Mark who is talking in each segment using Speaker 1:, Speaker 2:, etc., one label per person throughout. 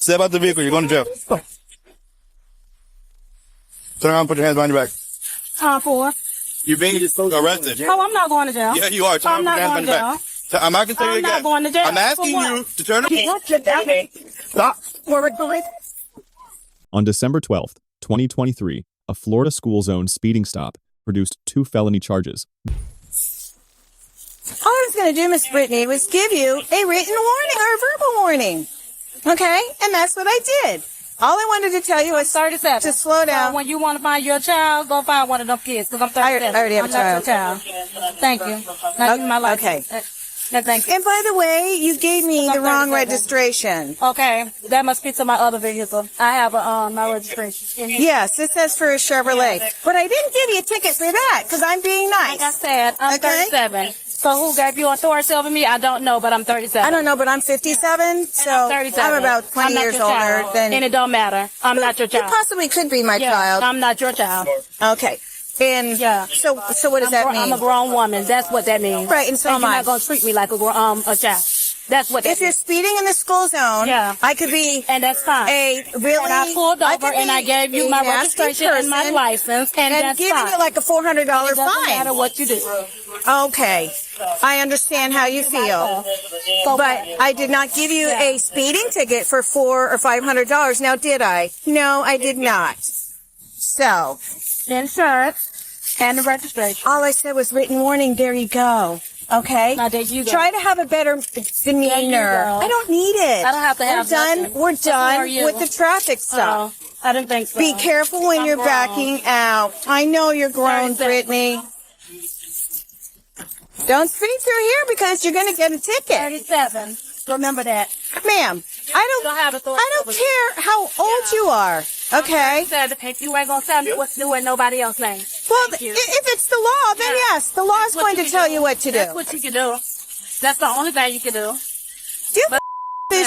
Speaker 1: Step out the vehicle. You're going to jail. Turn around and put your hands behind your back.
Speaker 2: For?
Speaker 1: You're being arrested.
Speaker 2: Oh, I'm not going to jail.
Speaker 1: Yeah, you are. Turn
Speaker 2: I'm
Speaker 1: around
Speaker 2: not
Speaker 1: and put your
Speaker 2: going
Speaker 1: hands
Speaker 2: to
Speaker 1: behind your back. I'm not going to tell you
Speaker 2: I'm
Speaker 1: again.
Speaker 2: not going to jail.
Speaker 1: I'm asking you to turn around. Stop.
Speaker 3: On December 12th, 2023, a Florida school zone speeding stop produced 2 felony charges.
Speaker 4: All I was going to do, Miss Brittany, was give you a written warning or a verbal warning. Okay? And that's what I did. All I wanted to tell you was
Speaker 2: 37.
Speaker 4: to slow down.
Speaker 2: So when you want to find your child, go find one of them kids, because I'm 37.
Speaker 4: I already have a
Speaker 2: I'm
Speaker 4: child.
Speaker 2: not your child. Thank you. Not my life.
Speaker 4: Okay.
Speaker 2: No, thank you.
Speaker 4: And by the way, you gave me the wrong
Speaker 2: 37.
Speaker 4: registration.
Speaker 2: Okay, that must be to my other vehicle. I have my registration.
Speaker 4: Yes, this says for a Chevrolet. But I didn't give you a ticket for that, because I'm being
Speaker 2: Like I
Speaker 4: nice.
Speaker 2: said, I'm
Speaker 4: Okay.
Speaker 2: 37. So who gave you authority over me? I don't know, but I'm 37.
Speaker 4: I don't know, but I'm 57, so
Speaker 2: 37.
Speaker 4: I'm about 20
Speaker 2: I'm not
Speaker 4: years
Speaker 2: your child.
Speaker 4: older than...
Speaker 2: And it don't matter. I'm not your
Speaker 4: You
Speaker 2: child.
Speaker 4: possibly could be my
Speaker 2: Yeah,
Speaker 4: child.
Speaker 2: I'm not your child.
Speaker 4: Okay. And
Speaker 2: Yeah.
Speaker 4: so what does that mean?
Speaker 2: I'm a grown woman. That's what that means.
Speaker 4: Right, and so am
Speaker 2: you're
Speaker 4: I.
Speaker 2: not going to treat me like a child. That's what that
Speaker 4: If you're
Speaker 2: means.
Speaker 4: speeding in the school zone,
Speaker 2: Yeah.
Speaker 4: I could be
Speaker 2: And that's fine.
Speaker 4: a really...
Speaker 2: And I pulled over
Speaker 4: could
Speaker 2: and I
Speaker 4: be
Speaker 2: gave you
Speaker 4: a
Speaker 2: my
Speaker 4: nasty
Speaker 2: registration and my
Speaker 4: person
Speaker 2: license, and that's
Speaker 4: giving
Speaker 2: fine.
Speaker 4: you like a $400
Speaker 2: It doesn't matter
Speaker 4: fine.
Speaker 2: what you do.
Speaker 4: Okay. I understand how you feel. But I did not give you a speeding ticket for $400 or $500. Now, did I? No, I did not. So,
Speaker 2: The insurance and the registration.
Speaker 4: all I said was written warning. There you go. Okay?
Speaker 2: Now, there you go.
Speaker 4: Try to have a better demeanor.
Speaker 2: go.
Speaker 4: I don't need it.
Speaker 2: I don't have to have nothing.
Speaker 4: We're
Speaker 2: Who are
Speaker 4: done
Speaker 2: you?
Speaker 4: with the traffic stop.
Speaker 2: Oh, I didn't think so.
Speaker 4: Be careful when
Speaker 2: I'm
Speaker 4: you're
Speaker 2: grown.
Speaker 4: backing out. I know you're grown,
Speaker 2: 37.
Speaker 4: Brittany. Don't speed through here because you're going to get a ticket.
Speaker 2: 37. Remember that.
Speaker 4: Ma'am,
Speaker 2: You don't have authority.
Speaker 4: I don't care how old you are, okay?
Speaker 2: Said if you ain't gonna tell me what to do in nobody else's name.
Speaker 4: Well,
Speaker 2: Thank you.
Speaker 4: if it's the law, then
Speaker 2: Yeah.
Speaker 4: yes, the law is
Speaker 2: What
Speaker 4: going
Speaker 2: you
Speaker 4: to
Speaker 2: can
Speaker 4: tell
Speaker 2: do.
Speaker 4: you what to
Speaker 2: That's
Speaker 4: do.
Speaker 2: what you can do. That's the only thing you can do.
Speaker 4: Do you have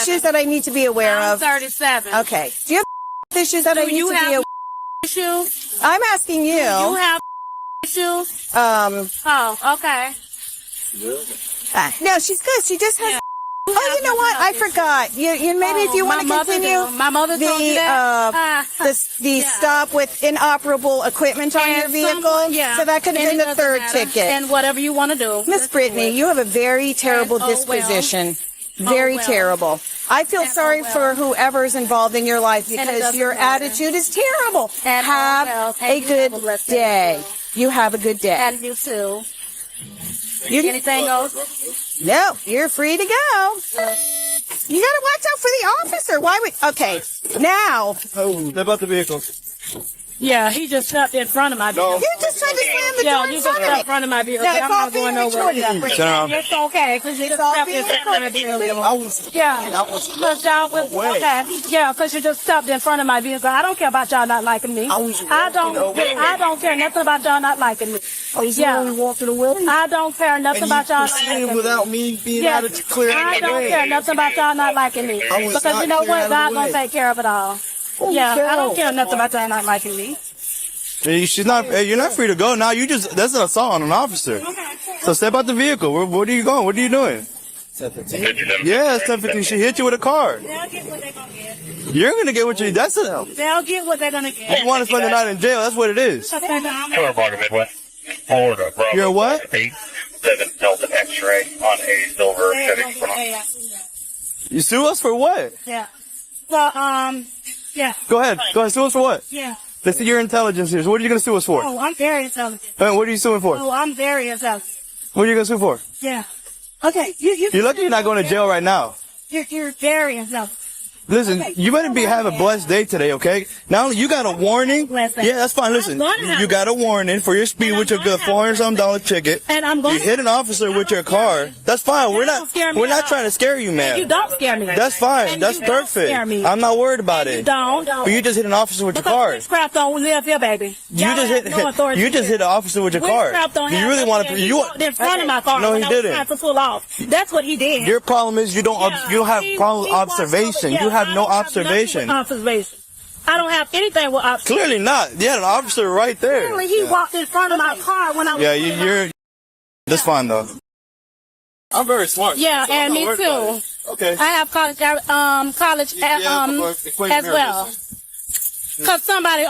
Speaker 4: issues that I need to be aware
Speaker 2: I'm
Speaker 4: of?
Speaker 2: 37.
Speaker 4: Okay. Do you have issues that I
Speaker 2: Do
Speaker 4: need
Speaker 2: you
Speaker 4: to be
Speaker 2: have
Speaker 4: aware
Speaker 2: issues?
Speaker 4: I'm asking
Speaker 2: You
Speaker 4: you.
Speaker 2: have issues? Oh, okay.
Speaker 4: No, she's good. She just has... Oh, you know what? I forgot. You maybe if you want to continue
Speaker 2: My mother told you that.
Speaker 4: the stop with inoperable equipment on your vehicle. So that could have been the third ticket.
Speaker 2: And whatever you want to do.
Speaker 4: Miss Brittany, you have a very terrible
Speaker 2: And, oh,
Speaker 4: disposition. Very
Speaker 2: well.
Speaker 4: terrible. I feel sorry
Speaker 2: well.
Speaker 4: for whoever's involved in your life
Speaker 2: it
Speaker 4: because
Speaker 2: doesn't
Speaker 4: your
Speaker 2: matter.
Speaker 4: attitude is terrible.
Speaker 2: And,
Speaker 4: Have
Speaker 2: well,
Speaker 4: a
Speaker 2: thank you.
Speaker 4: good
Speaker 2: Have a blessed
Speaker 4: day. You have a good day.
Speaker 2: And you too.
Speaker 4: You-
Speaker 2: Anything else?
Speaker 4: No, you're free to go. You gotta watch out for the officer. Why would... Okay, now...
Speaker 1: Oh, step out the vehicle.
Speaker 2: Yeah, he just stepped in front of my vehicle.
Speaker 4: You just tried to slam the
Speaker 2: Yeah,
Speaker 4: door
Speaker 2: you
Speaker 4: in
Speaker 2: just
Speaker 4: front
Speaker 2: stepped in
Speaker 4: of me.
Speaker 2: front of my vehicle.
Speaker 4: Now, it's
Speaker 2: I'm
Speaker 4: all
Speaker 2: not going
Speaker 4: being
Speaker 2: nowhere.
Speaker 4: recorded.
Speaker 1: Turn around.
Speaker 2: It's okay, because you just
Speaker 4: all
Speaker 2: stepped in
Speaker 4: being
Speaker 2: front of my vehicle.
Speaker 1: I was
Speaker 2: Okay. Yeah, because you just stepped in front of my vehicle. I don't care about y'all not liking me. I don't care nothing about y'all not liking me. Yeah.
Speaker 1: walking away.
Speaker 2: I don't care nothing about y'all not liking me.
Speaker 1: without me being
Speaker 2: Yeah,
Speaker 1: out of clear
Speaker 2: I don't care nothing about y'all not liking me.
Speaker 1: I was
Speaker 2: Because
Speaker 1: not
Speaker 2: you know
Speaker 1: clearing
Speaker 2: what?
Speaker 1: out of the
Speaker 2: God gonna
Speaker 1: way.
Speaker 2: take care of it all. Yeah, I don't care nothing about y'all not liking me.
Speaker 1: She's not. Hey, you're not free to go now. You just. That's an assault on an officer. So step out the vehicle. Where are you going? What are you doing? Yeah, it's 10:15. She hit you with a car.
Speaker 2: They'll get what they're gonna get.
Speaker 1: You're gonna get what you. That's it.
Speaker 2: They'll get what they're gonna get.
Speaker 1: You want to spend the night in jail? That's what it is.
Speaker 5: Florida Midwest, Florida, Bravo.
Speaker 1: You're what?
Speaker 5: 87 Delta X-ray on a silver Chevy Equinox.
Speaker 1: You sue us for what?
Speaker 2: Yeah. Well, yeah,
Speaker 1: Go ahead. Sue us for what?
Speaker 2: yeah.
Speaker 1: Let's see your intelligence here. So what are you gonna sue us for?
Speaker 2: Oh, I'm very intelligent.
Speaker 1: What are you suing for?
Speaker 2: Oh, I'm very intelligent.
Speaker 1: What are you gonna sue for?
Speaker 2: Yeah. Okay,
Speaker 1: You're lucky you're not going to jail right now.
Speaker 2: you're very intelligent.
Speaker 1: Listen, you better have a blessed day today, okay? Not only you got a warning.
Speaker 2: Blessed day.
Speaker 1: Yeah, that's fine. Listen,
Speaker 2: I'm gonna have
Speaker 1: you got a warning for your speed
Speaker 2: And
Speaker 1: with
Speaker 2: I'm
Speaker 1: your good
Speaker 2: gonna have
Speaker 1: $400 ticket.
Speaker 2: And I'm going
Speaker 1: You hit an officer with your car. That's fine. We're
Speaker 2: don't
Speaker 1: not.
Speaker 2: scare me
Speaker 1: We're
Speaker 2: at
Speaker 1: not
Speaker 2: all.
Speaker 1: trying to scare you,
Speaker 2: You
Speaker 1: man.
Speaker 2: don't scare me.
Speaker 1: That's fine.
Speaker 2: And
Speaker 1: That's
Speaker 2: you don't
Speaker 1: perfect.
Speaker 2: scare me.
Speaker 1: I'm not worried about
Speaker 2: You
Speaker 1: it.
Speaker 2: don't.
Speaker 1: But you just hit an officer with your car.
Speaker 2: Witchcraft don't live here, baby.
Speaker 1: You
Speaker 2: Y'all
Speaker 1: just
Speaker 2: have
Speaker 1: hit.
Speaker 2: no authority
Speaker 1: You just
Speaker 2: here.
Speaker 1: hit an officer with your car.
Speaker 2: Witchcraft don't
Speaker 1: Do you
Speaker 2: have
Speaker 1: really
Speaker 2: no
Speaker 1: want to?
Speaker 2: authority.
Speaker 1: You
Speaker 2: He walked in front of my car.
Speaker 1: No,
Speaker 2: when
Speaker 1: he
Speaker 2: I was
Speaker 1: didn't.
Speaker 2: trying to pull off. That's what he did.
Speaker 1: Your problem is you don't have problem with
Speaker 2: He walked
Speaker 1: observation.
Speaker 2: over-
Speaker 1: You
Speaker 2: yeah,
Speaker 1: have
Speaker 2: I
Speaker 1: no
Speaker 2: don't have
Speaker 1: observation.
Speaker 2: nothing with observation. I don't have anything with observation.
Speaker 1: Clearly not. You had an officer right there.
Speaker 2: Clearly, he walked in front of my car when I was.
Speaker 1: Yeah, you're. That's fine though. I'm very smart.
Speaker 2: Yeah,
Speaker 1: So I'm
Speaker 2: and
Speaker 1: not
Speaker 2: me
Speaker 1: worried about
Speaker 2: too.
Speaker 1: it. Okay.
Speaker 2: I have college as well. Cause somebody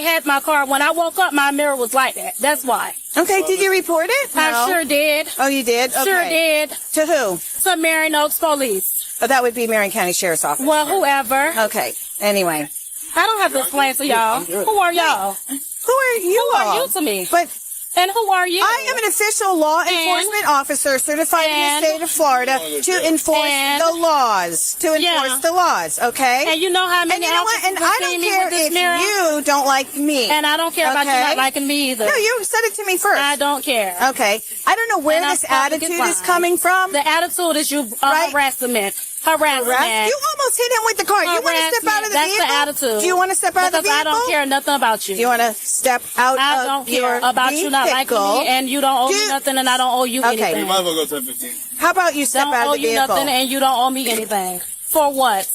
Speaker 2: had my car. When I woke up, my mirror was like that. That's why.
Speaker 4: Okay, did you report it?
Speaker 2: I
Speaker 4: No.
Speaker 2: sure did.
Speaker 4: Oh, you did? Okay.
Speaker 2: Sure did.
Speaker 4: To who?
Speaker 2: To Marion Oaks Police.
Speaker 4: Oh, that would be Marion County Sheriff's Office.
Speaker 2: Well, whoever.
Speaker 4: Okay. Anyway.
Speaker 2: I don't have to explain to y'all. Who are y'all?
Speaker 4: Who are you?
Speaker 2: Who are you to me?
Speaker 4: But
Speaker 2: And who are you?
Speaker 4: I am an official law enforcement officer certified in the state of Florida to enforce the laws. To enforce the laws, okay?
Speaker 2: And you know how many
Speaker 4: And you know what? And I don't care if you don't like me.
Speaker 2: And I don't care about you not liking me either.
Speaker 4: No, you said it to me first.
Speaker 2: I don't care.
Speaker 4: Okay. I don't know where this attitude is coming from.
Speaker 2: The attitude is you harassment. Harassment.
Speaker 4: You almost hit him with the car. You want to step out of the vehicle?
Speaker 2: That's the attitude.
Speaker 4: Do you want to step out of the vehicle?
Speaker 2: Because I don't care nothing about you.
Speaker 4: You want to step out
Speaker 2: I don't care about you not liking me, and you don't owe me nothing, and I don't owe you anything.
Speaker 1: You might as well go 10-15.
Speaker 4: How about you step out of the vehicle?
Speaker 2: Don't owe you nothing, and you don't owe me anything. For what?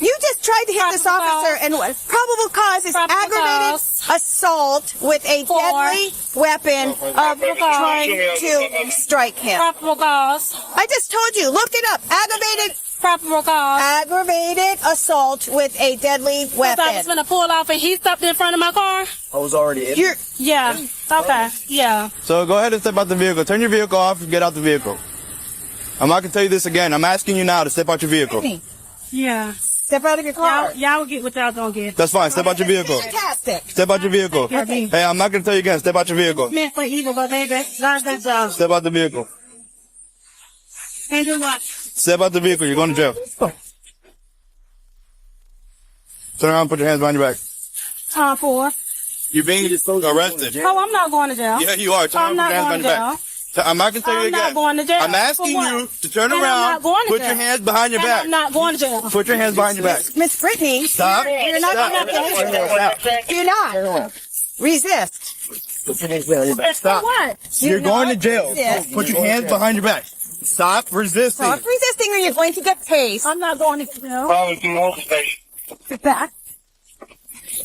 Speaker 4: You just tried to hit this officer, and what? Probable cause is aggravated assault with a deadly weapon of trying to strike him.
Speaker 2: Probable cause.
Speaker 4: I just told you. Look it up. Aggravated.
Speaker 2: Probable cause.
Speaker 4: Aggravated assault with a deadly weapon.
Speaker 2: I was going to pull off, and he stopped in front of my car.
Speaker 1: I was already in.
Speaker 2: Yeah. Okay. Yeah.
Speaker 1: So go ahead and step out the vehicle. Turn your vehicle off and get out the vehicle. I'm not going to tell you this again. I'm asking you now to step out your vehicle.
Speaker 2: Yeah.
Speaker 4: Step out of your car.
Speaker 2: Y'all will get what y'all don't get.
Speaker 1: That's fine. Step out your vehicle.
Speaker 4: Fantastic.
Speaker 1: Step out your vehicle.
Speaker 2: Okay.
Speaker 1: Hey, I'm not going to tell you again. Step out your vehicle.
Speaker 2: Meant for evil, but baby, God's that job.
Speaker 1: Step out the vehicle.
Speaker 2: And do what?
Speaker 1: Step out the vehicle. You're going to jail. Turn around and put your hands behind your back.
Speaker 2: Time for.
Speaker 1: You're being arrested.
Speaker 2: Oh, I'm not going to jail.
Speaker 1: Yeah, you are. Turn
Speaker 2: I'm
Speaker 1: around and put
Speaker 2: not
Speaker 1: your hands behind
Speaker 2: going to
Speaker 1: your
Speaker 2: jail.
Speaker 1: back. I'm not going to tell you
Speaker 2: I'm
Speaker 1: again.
Speaker 2: not going to jail.
Speaker 1: I'm asking
Speaker 2: For what?
Speaker 1: you to turn
Speaker 2: And I'm
Speaker 1: around,
Speaker 2: not going to
Speaker 1: put
Speaker 2: jail.
Speaker 1: your hands behind your
Speaker 2: And
Speaker 1: back.
Speaker 2: I'm not going to jail.
Speaker 1: Put your hands behind your back.
Speaker 4: Miss Brittany.
Speaker 1: Stop.
Speaker 4: You're not
Speaker 1: Stop.
Speaker 4: going to jail. You're not. Resist.
Speaker 1: Stop.
Speaker 2: For what?
Speaker 1: You're going to jail.
Speaker 4: Resist.
Speaker 1: Put your hands behind your back. Stop resisting.
Speaker 4: Stop resisting or you're going to get tased.
Speaker 2: I'm not going to jail.
Speaker 5: Follow the north station.
Speaker 2: Get back.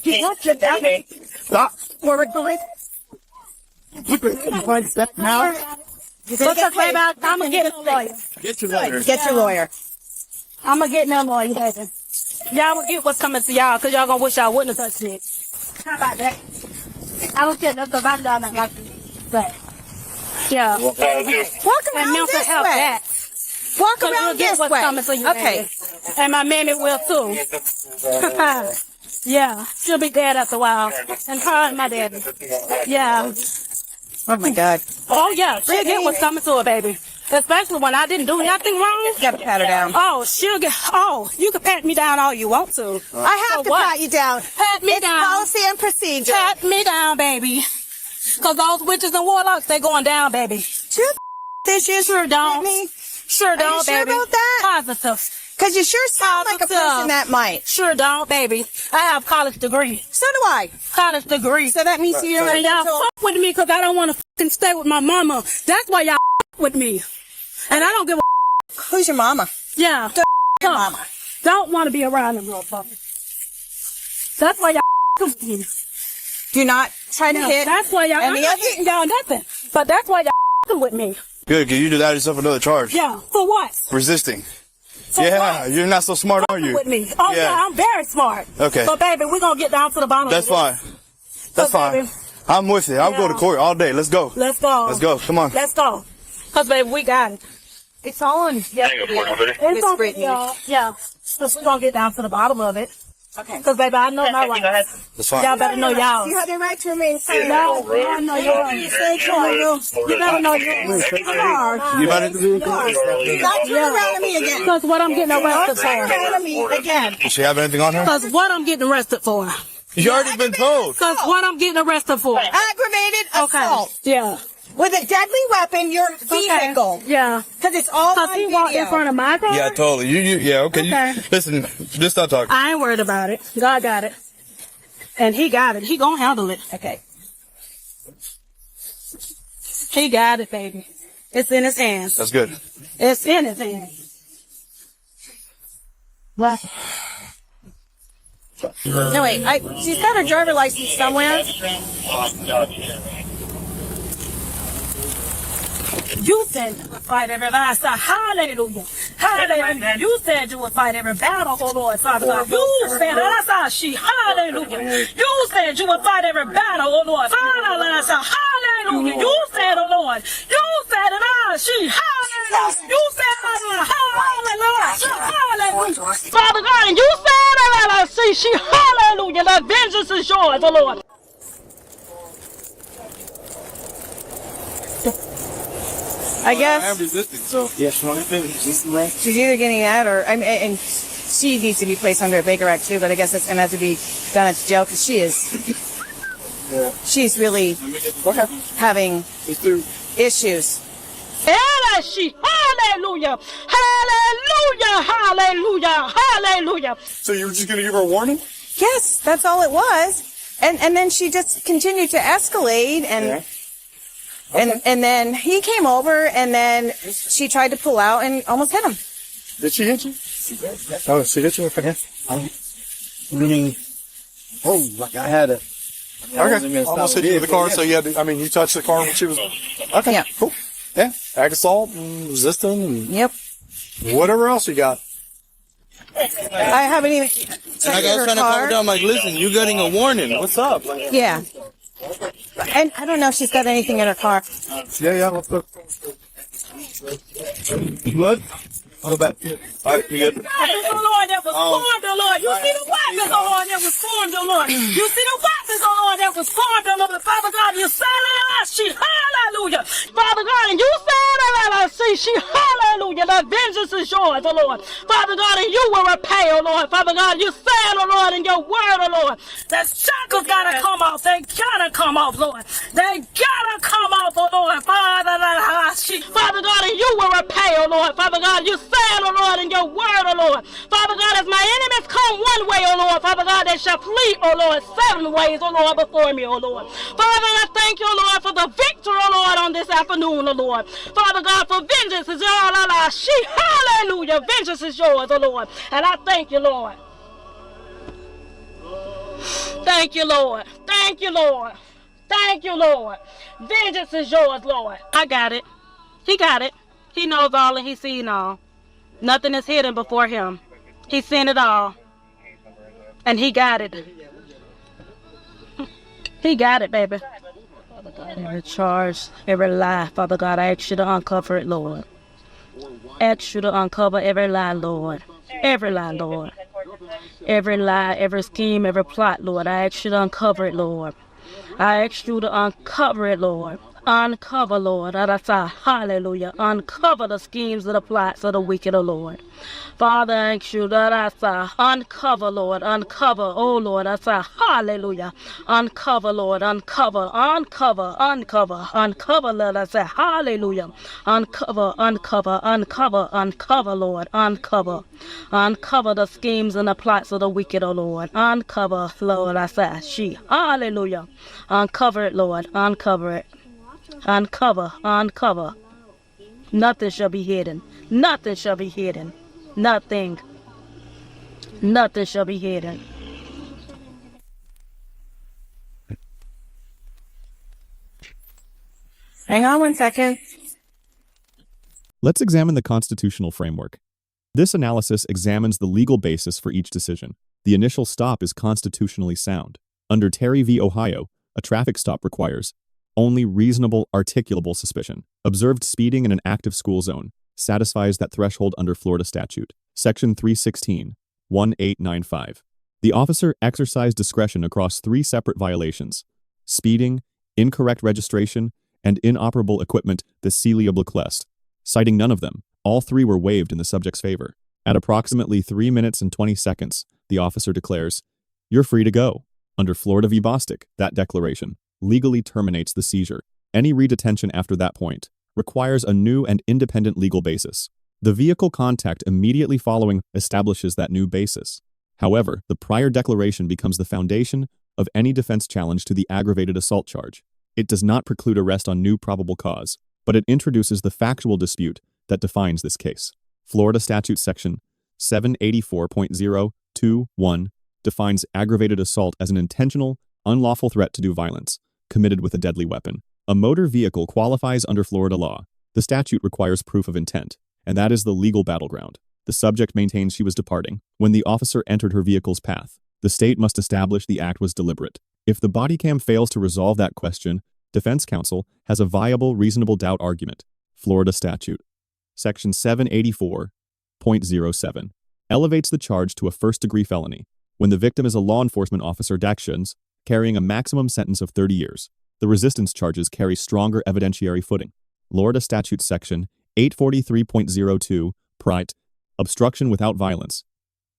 Speaker 2: Get back.
Speaker 1: Stop.
Speaker 2: We're going.
Speaker 1: Step now.
Speaker 2: What's up, baby? I'm going to get a lawyer.
Speaker 1: Get your lawyer.
Speaker 4: Get your lawyer.
Speaker 2: I'm going to get no lawyer, baby. Y'all will get what's coming to y'all, because y'all going to wish y'all wouldn't have touched me. How about that? I don't care nothing about y'all not like me. But, yeah.
Speaker 4: Walk
Speaker 2: And
Speaker 4: around
Speaker 2: mental
Speaker 4: this
Speaker 2: health
Speaker 4: way.
Speaker 2: that.
Speaker 4: Walk
Speaker 2: Because you'll
Speaker 4: around
Speaker 2: get
Speaker 4: this
Speaker 2: what's
Speaker 4: way.
Speaker 2: coming to you,
Speaker 4: Okay.
Speaker 2: baby. And my mammy will, too. Yeah. She'll be dead after a while. And her and my daddy. Yeah.
Speaker 4: Oh my God.
Speaker 2: Oh, yeah. She'll get what's coming to her, baby. Especially when I didn't do nothing wrong.
Speaker 4: You gotta pat her down.
Speaker 2: Oh, she'll get. Oh, you can pat me down all you want to.
Speaker 4: I have to
Speaker 2: what?
Speaker 4: pat you down.
Speaker 2: Pat me
Speaker 4: It's
Speaker 2: down.
Speaker 4: policy and procedure.
Speaker 2: Pat me down, baby. Because those witches and warlocks, they going down, baby.
Speaker 4: Two issues.
Speaker 2: Sure don't.
Speaker 4: Brittany.
Speaker 2: Sure don't,
Speaker 4: you sure
Speaker 2: baby.
Speaker 4: about that?
Speaker 2: Positive.
Speaker 4: Because you sure sound like a person that might.
Speaker 2: Sure don't, baby. I have college degree.
Speaker 4: So do I.
Speaker 2: College degree.
Speaker 4: So that means you're
Speaker 2: And y'all fuck with me because I don't want to fucking stay with my mama. That's why y'all fuck with me. And I don't give a
Speaker 4: Who's your mama?
Speaker 2: yeah.
Speaker 4: Your mama.
Speaker 2: Don't want to be around them motherfuckers. That's why y'all with me.
Speaker 4: Do not try to hit.
Speaker 2: That's why y'all. I'm
Speaker 4: any
Speaker 2: not
Speaker 4: other-
Speaker 2: hitting y'all nothing. But that's why y'all with me.
Speaker 1: Good, because you just added yourself another charge.
Speaker 2: Yeah. For what?
Speaker 1: Resisting.
Speaker 2: For
Speaker 1: Yeah,
Speaker 2: what?
Speaker 1: you're not so smart, are you?
Speaker 2: With me. Oh yeah, I'm very smart.
Speaker 1: Okay.
Speaker 2: But baby, we're gonna get down to the bottom
Speaker 1: That's
Speaker 2: of it.
Speaker 1: fine. That's
Speaker 2: So,
Speaker 1: fine.
Speaker 2: baby,
Speaker 1: I'm with you. I'll go to
Speaker 2: Yeah.
Speaker 1: court all day. Let's go.
Speaker 2: let's go.
Speaker 1: Let's go. Come on.
Speaker 2: Let's go. Cause baby, we got it.
Speaker 4: It's all on.
Speaker 5: Hang on, buddy.
Speaker 2: It's
Speaker 4: Miss
Speaker 2: on
Speaker 4: Brittany.
Speaker 2: y'all. Yeah. Cause we're gonna get down to the bottom of it.
Speaker 4: Okay.
Speaker 2: Cause baby, I know my rights.
Speaker 1: That's fine.
Speaker 2: Y'all better know y'all.
Speaker 4: You have the right to remain silent.
Speaker 2: No, I know yours. You better know yours.
Speaker 1: You about to do it?
Speaker 4: Not turn around to me again.
Speaker 2: Cause what I'm getting arrested
Speaker 4: Turn
Speaker 2: for.
Speaker 4: around to me again.
Speaker 1: Does she have anything on her?
Speaker 2: Cause what I'm getting arrested for.
Speaker 1: You already been told.
Speaker 2: Cause what I'm getting arrested for.
Speaker 4: Aggravated
Speaker 2: Okay.
Speaker 4: assault
Speaker 2: Yeah.
Speaker 4: with a deadly weapon, your vehicle.
Speaker 2: Yeah.
Speaker 4: Because it's all
Speaker 2: Cause
Speaker 4: on
Speaker 2: he walked in front
Speaker 4: video.
Speaker 2: of my car.
Speaker 1: Yeah, totally. Yeah, okay.
Speaker 2: Okay.
Speaker 1: Listen, just stop talking.
Speaker 2: I ain't worried about it. God got it. And he got it. He gonna handle it.
Speaker 4: Okay.
Speaker 2: He got it, baby. It's in his hands.
Speaker 1: That's good.
Speaker 2: It's in his hands. What?
Speaker 4: No, wait. She's got her driver license somewhere.
Speaker 2: You said you would fight every lie. So hallelujah. Hallelujah. You said you would fight every battle, oh Lord, Father God. You said that's our she. Hallelujah. You said you would fight every battle, oh Lord. Father, hallelujah. You said, oh Lord. You said it all. She. Hallelujah. You said hallelujah. Father God, and you said it. See, she. Hallelujah. The vengeance is yours, oh Lord.
Speaker 4: I guess
Speaker 1: I'm resisting, so yeah,
Speaker 4: she's either getting that or, I mean, and she needs to be placed under a Baker Act too, but I guess it's going to have to be done at jail because she's really having issues.
Speaker 2: Hallelujah. Hallelujah. Hallelujah. Hallelujah.
Speaker 1: So you were just gonna give her a warning?
Speaker 4: Yes, that's all it was. And then she just continued to escalate and and then he came over and then she tried to pull out and almost hit him.
Speaker 1: Did she hit you? Oh, she hit you with her hand?
Speaker 6: Meaning, like I had it.
Speaker 1: Okay. Almost hit you with the car, so you had to, I mean, you touched the car when she was. Okay.
Speaker 4: Yeah.
Speaker 1: Cool. Yeah. Ag assault and resisting and
Speaker 4: Yep.
Speaker 1: whatever else you got.
Speaker 4: I haven't even
Speaker 1: And
Speaker 4: checked
Speaker 1: I was
Speaker 4: her
Speaker 1: trying to calm her
Speaker 4: car.
Speaker 1: down. I'm like, listen, you're getting a warning. What's up? Like,
Speaker 4: Yeah. And I don't know if she's got anything in her car.
Speaker 1: yeah, let's look. Blood? I'll go back. All right, you good?
Speaker 2: Weapons, oh Lord, that was formed, oh Lord. You see the weapons, oh Lord, that was formed, oh Lord. You see the weapons, oh Lord, that was formed, oh Lord. Father God, you said she, hallelujah. Father God, and you said she, hallelujah. The vengeance is yours, oh Lord. Father God, and you will repay, oh Lord. Father God, you said, oh Lord, in your word, oh Lord, that shackles gotta come off. They gotta come off, Lord. They gotta come off, oh Lord. Father God, and you will repay, oh Lord. Father God, you said, oh Lord, in your word, oh Lord. Father God, as my enemies come one way, oh Lord, Father God, they shall flee, oh Lord, 7 ways, oh Lord, before me, oh Lord. Father, I thank you, oh Lord, for the victory, oh Lord, on this afternoon, oh Lord. Father God, for vengeance is yours, hallelujah. Vengeance is yours, oh Lord. And I thank you, Lord. Thank you, Lord. Thank you, Lord. Thank you, Lord. Vengeance is yours, Lord. I got it. He got it. He knows all and he's seen all. Nothing is hidden before him. He's seen it all. And he got it. He got it, baby. Father God, every charge, every lie, Father God, I ask you to uncover it, Lord. Ask you to uncover every lie, Lord. Every lie, Lord. Every lie, every scheme, every plot, Lord. I ask you to uncover it, Lord. I ask you to uncover it, Lord. Uncover, Lord. Hallelujah. Uncover the schemes of the plots of the wicked, O Lord. Father, I ask you that uncover, Lord. Uncover, oh Lord. Hallelujah. Uncover, Lord. Uncover, uncover, uncover, uncover, Lord. Hallelujah. Uncover, uncover, uncover, uncover, Lord. Uncover. Uncover the schemes and the plots of the wicked, O Lord. Uncover, Lord. Hallelujah. Uncover it, Lord. Uncover it. Uncover, uncover. Nothing shall be hidden. Nothing shall be hidden. Nothing. Nothing shall be hidden.
Speaker 4: Hang on 1 second.
Speaker 3: Let's examine the constitutional framework. This analysis examines the legal basis for each decision. The initial stop is constitutionally sound. Under Terry v. Ohio, a traffic stop requires only reasonable articulable suspicion. Observed speeding in an active school zone satisfies that threshold under Florida statute. Section 316.1895. The officer exercised discretion across 3 separate violations: speeding, incorrect registration, and inoperable equipment, the Celia Blacklist. Citing none of them, all 3 were waived in the subject's favor. At approximately 3 minutes and 20 seconds, the officer declares, "You're free to go." Under Florida v. Bostick, that declaration legally terminates the seizure. Any redetention after that point requires a new and independent legal basis. The vehicle contact immediately following establishes that new basis. However, the prior declaration becomes the foundation of any defense challenge to the aggravated assault charge. It does not preclude arrest on new probable cause, but it introduces the factual dispute that defines this case. Florida Statute Section 784.021 defines aggravated assault as an intentional, unlawful threat to do violence, committed with a deadly weapon. A motor vehicle qualifies under Florida law The statute requires proof of intent, and that is the legal battleground. The subject maintains she was departing when the officer entered her vehicle's path. The state must establish the act was deliberate. If the body cam fails to resolve that question, defense counsel has a viable reasonable doubt argument. Florida statute. Section 784.07 elevates the charge to a first-degree felony when the victim is a law enforcement officer d'actions carrying a maximum sentence of 30 years. The resistance charges carry stronger evidentiary footing. Florida statute section 843.02 Prite, obstruction without violence,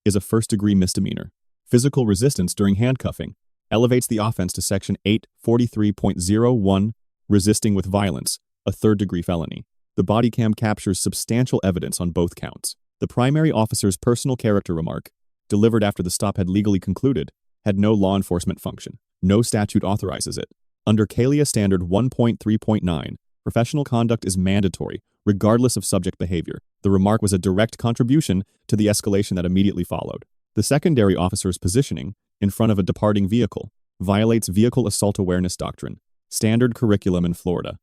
Speaker 3: is a first-degree misdemeanor. Physical resistance during handcuffing elevates the offense to section 843.01 resisting with violence, a third-degree felony. The body cam captures substantial evidence on both counts. The primary officer's personal character remark, delivered after the stop had legally concluded, had no law enforcement function. No statute authorizes it. Under CALIA Standard 1.3.9, professional conduct is mandatory, regardless of subject behavior. The remark was a direct contribution to the escalation that immediately followed. The secondary officer's positioning in front of a departing vehicle violates vehicle assault awareness doctrine, standard curriculum in Florida.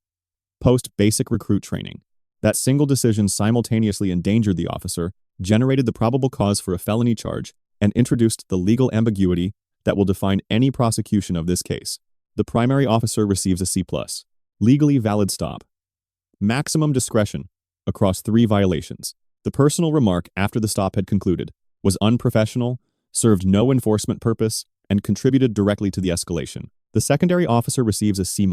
Speaker 3: Post-basic recruit training. That single decision simultaneously endangered the officer, generated the probable cause for a felony charge, and introduced the legal ambiguity that will define any prosecution of this case. The primary officer receives a C+. Legally valid stop. Maximum discretion across 3 violations. The personal remark after the stop had concluded was unprofessional, served no enforcement purpose, and contributed directly to the escalation. The secondary officer receives a C-.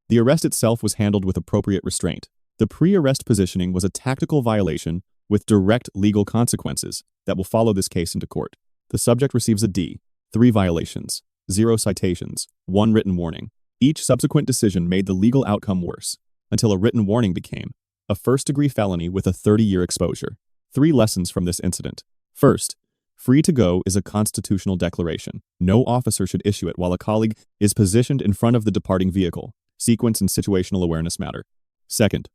Speaker 3: The arrest itself was handled with appropriate restraint. The pre-arrest positioning was a tactical violation with direct legal consequences that will follow this case into court. The subject receives a D. 3 violations, 0 citations, 1 written warning. Each subsequent decision made the legal outcome worse, until a written warning became a first-degree felony with a 30-year exposure. 3 lessons from this incident. First, free to go is a constitutional declaration. No officer should issue it while a colleague is positioned in front of the departing vehicle. Sequence and situational awareness matter. Second,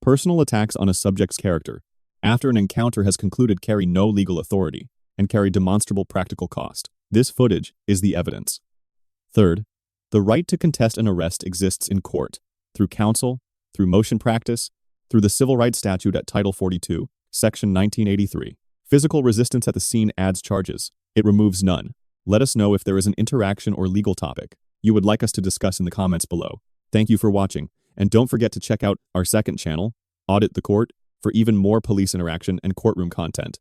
Speaker 3: personal attacks on a subject's character after an encounter has concluded carry no legal authority and carry demonstrable practical cost. This footage is the evidence. Third, the right to contest an arrest exists in court, through counsel, through motion practice, through the Civil Rights Statute at Title 42, Section 1983. Physical resistance at the scene adds charges. It removes none. Let us know if there is an interaction or legal topic you would like us to discuss in the comments below. Thank you for watching, and don't forget to check out our second channel, Audit the Court, for even more police interaction and courtroom content.